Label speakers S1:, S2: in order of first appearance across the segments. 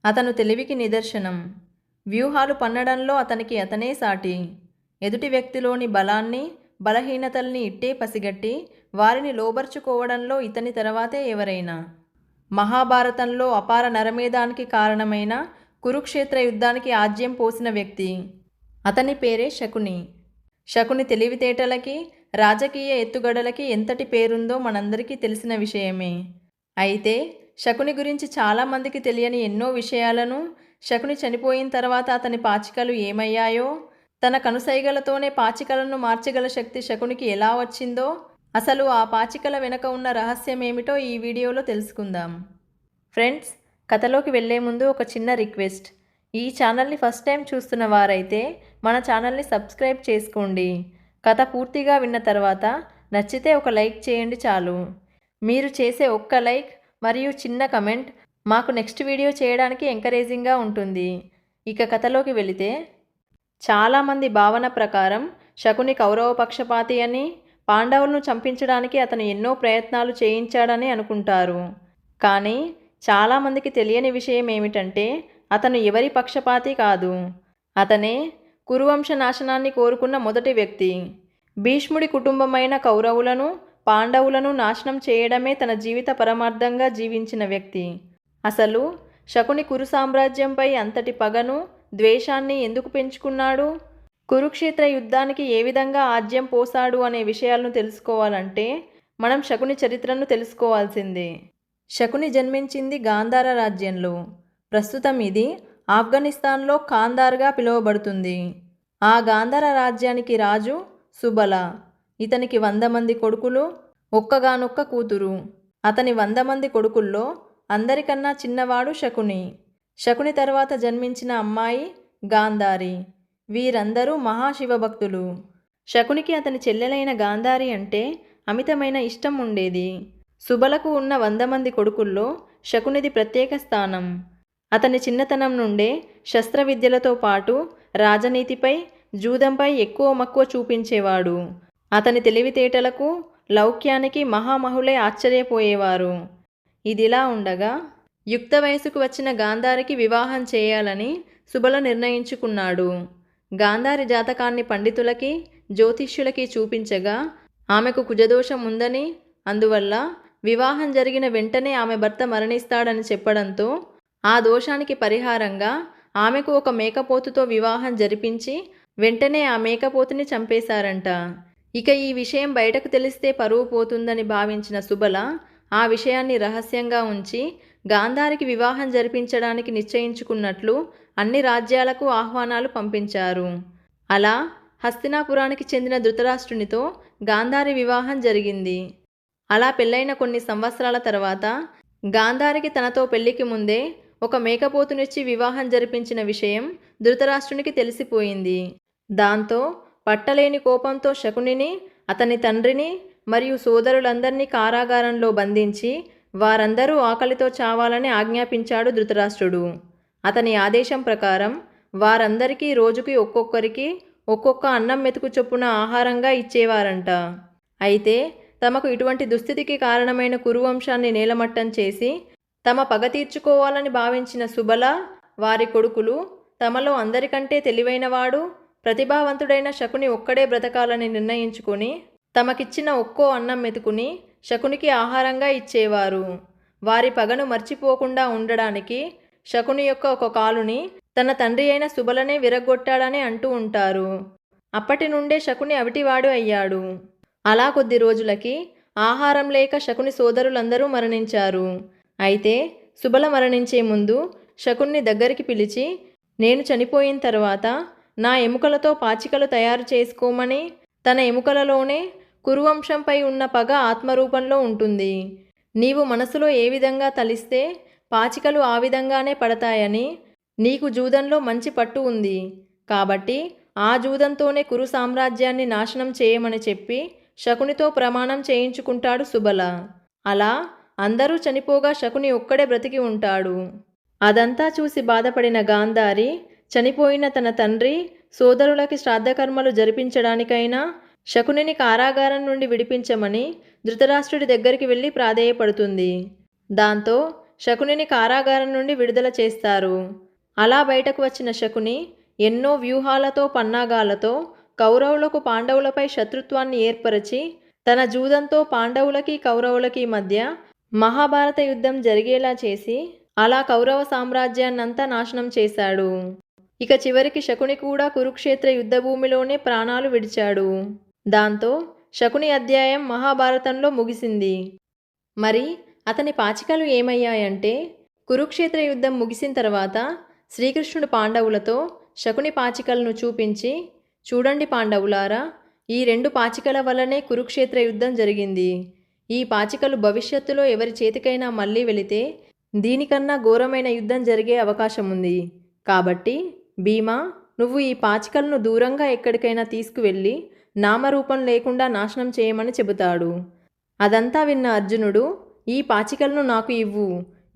S1: అతను తెలివికి నిదర్శనం. వ్యూహాలు పన్నడంలో అతనికి అతనే సాటి. ఎదుటి వ్యక్తిలోని బలాన్ని, బలహీనతల్ని ఇట్టే పసిగట్టి వారిని లోబర్చుకోవడంలో ఇతని తర్వాతే ఎవరైనా. మహాభారతంలో అపార నరమేధానికి కారణమైన కురుక్షేత్ర యుద్ధానికి ఆజ్యం పోసిన వ్యక్తి. అతని పేరే శకుని. శకుని తెలివితేటలకి, రాజకీయ ఎత్తుగడలకి ఎంతటి పేరుందో మనందరికీ తెలిసిన విషయమే. అయితే శకుని గురించి చాలామందికి తెలియని ఎన్నో విషయాలను, శకుని చనిపోయిన తర్వాత అతని పాచికలు ఏమయ్యాయో, తన కనుసైగలతోనే పాచికలను మార్చగల శక్తి శకునికి ఎలా వచ్చిందో, అసలు ఆ పాచికల వెనక ఉన్న రహస్యమేమిటో ఈ వీడియోలో తెలుసుకుందాం. ఫ్రెండ్స్, కథలోకి వెళ్లే ముందు ఒక చిన్న రిక్వెస్ట్. ఈ ఛానల్ని ఫస్ట్ టైం చూస్తున్న వారైతే మన ఛానల్ని సబ్స్క్రైబ్ చేసుకోండి. కథ పూర్తిగా విన్న తర్వాత నచ్చితే ఒక లైక్ చేయండి చాలు. మీరు చేసే ఒక్క లైక్ మరియు చిన్న కమెంట్ మాకు నెక్స్ట్ వీడియో చేయడానికి ఎంకరేజింగ్గా ఉంటుంది. ఇక కథలోకి వెళితే, చాలామంది భావన ప్రకారం శకుని కౌరవ పక్షపాతి అని, పాండవులను చంపించడానికి అతను ఎన్నో ప్రయత్నాలు చేయించాడని అనుకుంటారు. కానీ చాలామందికి తెలియని విషయం ఏమిటంటే అతను ఎవరి పక్షపాతి కాదు. అతనే కురువంశ నాశనాన్ని కోరుకున్న మొదటి వ్యక్తి. భీష్ముడి కుటుంబమైన కౌరవులను, పాండవులను నాశనం చేయడమే తన జీవిత పరమార్థంగా జీవించిన వ్యక్తి. అసలు శకుని కురు సామ్రాజ్యంపై అంతటి పగను, ద్వేషాన్ని ఎందుకు పెంచుకున్నాడు? కురుక్షేత్ర యుద్ధానికి ఏ విధంగా ఆజ్యం పోసాడు అనే విషయాలను తెలుసుకోవాలంటే మనం శకుని చరిత్రను తెలుసుకోవాల్సిందే. శకుని జన్మించింది గాంధార రాజ్యంలో. ప్రస్తుతం ఇది ఆఫ్ఘనిస్తాన్లో కాందార్గా పిలువబడుతుంది. ఆ గాంధార రాజ్యానికి రాజు సుబల. ఇతనికి 100 మంది కొడుకులు, ఒక్కగానొక్క కూతురు. అతని 100 మంది కొడుకుల్లో అందరికన్నా చిన్నవాడు శకుని. శకుని తర్వాత జన్మించిన అమ్మాయి గాంధారి. వీరందరూ మహాశివభక్తులు. శకునికి అతని చెల్లెలైన గాంధారి అంటే అమితమైన ఇష్టం ఉండేది. సుబలకు ఉన్న 100 మంది కొడుకుల్లో శకునిది ప్రత్యేక స్థానం. అతని చిన్నతనం నుండే శస్త్ర విద్యలతో పాటు రాజనీతిపై, జూదంపై ఎక్కువ మక్కువ చూపించేవాడు. అతని తెలివితేటలకు, లౌక్యానికి మహామహులే ఆశ్చర్యపోయేవారు. ఇదిలా ఉండగా యుక్త వయసుకు వచ్చిన గాంధారికి వివాహం చేయాలని సుబల నిర్ణయించుకున్నాడు. గాంధారి జాతకాన్ని పండితులకి, జ్యోతిష్యులకి చూపించగా ఆమెకు కుజదోషం ఉందని, అందువల్ల వివాహం జరిగిన వెంటనే ఆమె భర్త మరణిస్తాడని చెప్పడంతో ఆ దోషానికి పరిహారంగా ఆమెకు ఒక మేకపోతుతో వివాహం జరిపించి వెంటనే ఆ మేకపోతుని చంపేశారంట. ఇక ఈ విషయం బయటకు తెలిస్తే పరువు పోతుందని భావించిన సుబల ఆ విషయాన్ని రహస్యంగా ఉంచి గాంధారికి వివాహం జరిపించడానికి నిశ్చయించుకున్నట్లు అన్ని రాజ్యాలకు ఆహ్వానాలు పంపించారు. అలా హస్తినాపురానికి చెందిన ధృతరాష్ట్రునితో గాంధారి వివాహం జరిగింది. అలా పెళ్ళైన కొన్ని సంవత్సరాల తర్వాత గాంధారికి తనతో పెళ్లికి ముందే ఒక మేకపోతునిచ్చి వివాహం జరిపించిన విషయం ధృతరాష్ట్రునికి తెలిసిపోయింది. దాంతో పట్టలేని కోపంతో శకునిని, అతని తండ్రిని మరియు సోదరులందరినీ కారాగారంలో బంధించి వారందరూ ఆకలితో చావాలని ఆజ్ఞాపించాడు ధృతరాష్ట్రుడు. అతని ఆదేశం ప్రకారం వారందరికీ రోజుకి ఒక్కొక్కరికి ఒక్కొక్క అన్నం మెతుకు చొప్పున ఆహారంగా ఇచ్చేవారంట. అయితే తమకు ఇటువంటి దుస్థితికి కారణమైన కురువంశాన్ని నేలమట్టం చేసి తమ పగ తీర్చుకోవాలని భావించిన సుబల, వారి కొడుకులు తమలో అందరికంటే తెలివైనవాడు, ప్రతిభావంతుడైన శకుని ఒక్కడే బ్రతకాలని నిర్ణయించుకొని తమకిచ్చిన ఒక్కో అన్నం మెతుకుని శకునికి ఆహారంగా ఇచ్చేవారు. వారి పగను మర్చిపోకుండా ఉండడానికి శకుని యొక్క ఒక కాలుని తన తండ్రి అయిన సుబలనే విరగ్గొట్టాడని అంటూ ఉంటారు. అప్పటి నుండే శకుని అవిటివాడు అయ్యాడు. అలా కొద్ది రోజులకి ఆహారం లేక శకుని సోదరులందరూ మరణించారు. అయితే సుబల మరణించే ముందు శకున్ని దగ్గరికి పిలిచి, నేను చనిపోయిన తర్వాత నా ఎముకలతో పాచికలు తయారు చేసుకోమని, తన ఎముకలలోనే కురువంశంపై ఉన్న పగ ఆత్మరూపంలో ఉంటుంది. నీవు మనసులో ఏ విధంగా తలిస్తే పాచికలు ఆ విధంగానే పడతాయని, నీకు జూదంలో మంచి పట్టు ఉంది కాబట్టి ఆ జూదంతోనే కురు సామ్రాజ్యాన్ని నాశనం చేయమని చెప్పి శకునితో ప్రమాణం చేయించుకుంటాడు సుబల. అలా అందరూ చనిపోగా శకుని ఒక్కడే బ్రతికి ఉంటాడు. అదంతా చూసి బాధపడిన గాంధారి చనిపోయిన తన తండ్రి, సోదరులకి శ్రాద్ధకర్మలు జరిపించడానికైనా శకునిని కారాగారం నుండి విడిపించమని ధృతరాష్ట్రుడి దగ్గరికి వెళ్ళి ప్రాధేయపడుతుంది. దాంతో శకునిని కారాగారం నుండి విడుదల చేస్తారు. అలా బయటకు వచ్చిన శకుని ఎన్నో వ్యూహాలతో పన్నాగాలతో కౌరవులకు పాండవులపై శత్రుత్వాన్ని ఏర్పరచి తన జూదంతో పాండవులకి కౌరవులకి మధ్య మహాభారత యుద్ధం జరిగేలా చేసి అలా కౌరవ సామ్రాజ్యాన్నంతా నాశనం చేశాడు. ఇక చివరికి శకుని కూడా కురుక్షేత్ర యుద్ధభూమిలోనే ప్రాణాలు విడిచాడు. దాంతో శకుని అధ్యాయం మహాభారతంలో ముగిసింది. మరి అతని పాచికలు ఏమయ్యాయంటే, కురుక్షేత్ర యుద్ధం ముగిసిన తర్వాత శ్రీకృష్ణుడు పాండవులతో శకుని పాచికలను చూపించి, చూడండి పాండవులారా, ఈ 2 పాచికల వల్లనే కురుక్షేత్ర యుద్ధం జరిగింది. ఈ పాచికలు భవిష్యత్తులో ఎవరి చేతికైనా మళ్ళీ వెళితే దీనికన్నా ఘోరమైన యుద్ధం జరిగే అవకాశం ఉంది. కాబట్టి భీమా, నువ్వు ఈ పాచికలను దూరంగా ఎక్కడికైనా తీసుకువెళ్ళి నామరూపం లేకుండా నాశనం చేయమని చెబుతాడు. అదంతా విన్న అర్జునుడు, ఈ పాచికలను నాకు ఇవ్వు,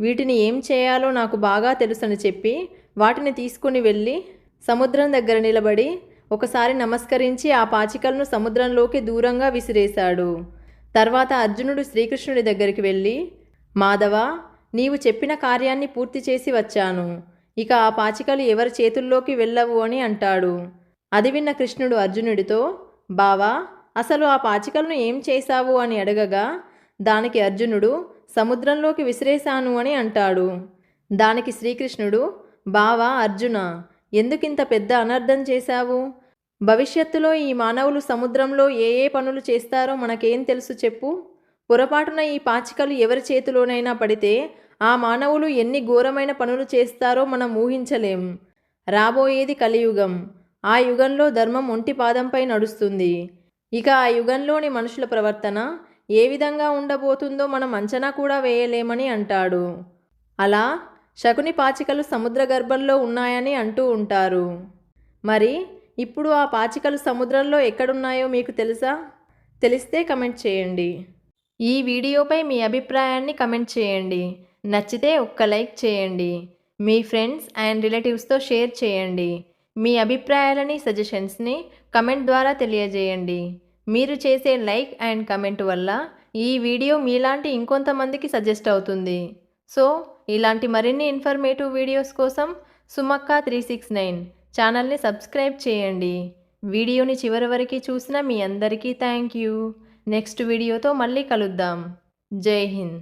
S1: వీటిని ఏం చేయాలో నాకు బాగా తెలుసని చెప్పి వాటిని తీసుకుని వెళ్ళి సముద్రం దగ్గర నిలబడి ఒకసారి నమస్కరించి ఆ పాచికలను సముద్రంలోకి దూరంగా విసిరేశాడు. తర్వాత అర్జునుడు శ్రీకృష్ణుడి దగ్గరికి వెళ్ళి, మాధవ, నీవు చెప్పిన కార్యాన్ని పూర్తి చేసి వచ్చాను. ఇక ఆ పాచికలు ఎవరి చేతుల్లోకి వెళ్ళవు అని అంటాడు. అది విన్న కృష్ణుడు అర్జునుడితో, బావా, అసలు ఆ పాచికలను ఏం చేశావు అని అడగగా దానికి అర్జునుడు సముద్రంలోకి విసిరేశాను అని అంటాడు. దానికి శ్రీకృష్ణుడు, బావా అర్జున, ఎందుకింత పెద్ద అనర్థం చేశావు? భవిష్యత్తులో ఈ మానవులు సముద్రంలో ఏ ఏ పనులు చేస్తారో మనకేం తెలుసు చెప్పు? పొరపాటున ఈ పాచికలు ఎవరి చేతిలోనైనా పడితే ఆ మానవులు ఎన్ని ఘోరమైన పనులు చేస్తారో మనం ఊహించలేం. రాబోయేది కలియుగం. ఆ యుగంలో ధర్మం ఒంటి పాదంపై నడుస్తుంది. ఇక ఆ యుగంలోని మనుషుల ప్రవర్తన ఏ విధంగా ఉండబోతుందో మనం అంచనా కూడా వేయలేమని అంటాడు. అలా శకుని పాచికలు సముద్ర గర్భంలో ఉన్నాయని అంటూ ఉంటారు. మరి ఇప్పుడు ఆ పాచికలు సముద్రంలో ఎక్కడున్నాయో మీకు తెలుసా? తెలిస్తే కమెంట్ చేయండి. ఈ వీడియోపై మీ అభిప్రాయాన్ని కమెంట్ చేయండి. నచ్చితే ఒక్క లైక్ చేయండి. మీ ఫ్రెండ్స్ అండ్ రిలేటివ్స్తో షేర్ చేయండి. మీ అభిప్రాయాలని, సజెషన్స్ని కమెంట్ ద్వారా తెలియజేయండి. మీరు చేసే లైక్ అండ్ కమెంట్ వల్ల ఈ వీడియో మీలాంటి ఇంకొంతమందికి సజెస్ట్ అవుతుంది. సో ఇలాంటి మరిన్ని ఇన్ఫర్మేటివ్ వీడియోస్ కోసం సుమక్క369 ఛానల్ని సబ్స్క్రైబ్ చేయండి. వీడియోని చివరి వరకు చూసిన మీ అందరికీ థ్యాంక్ యూ. నెక్స్ట్ వీడియోతో మళ్ళీ కలుద్దాం. జై హింద్.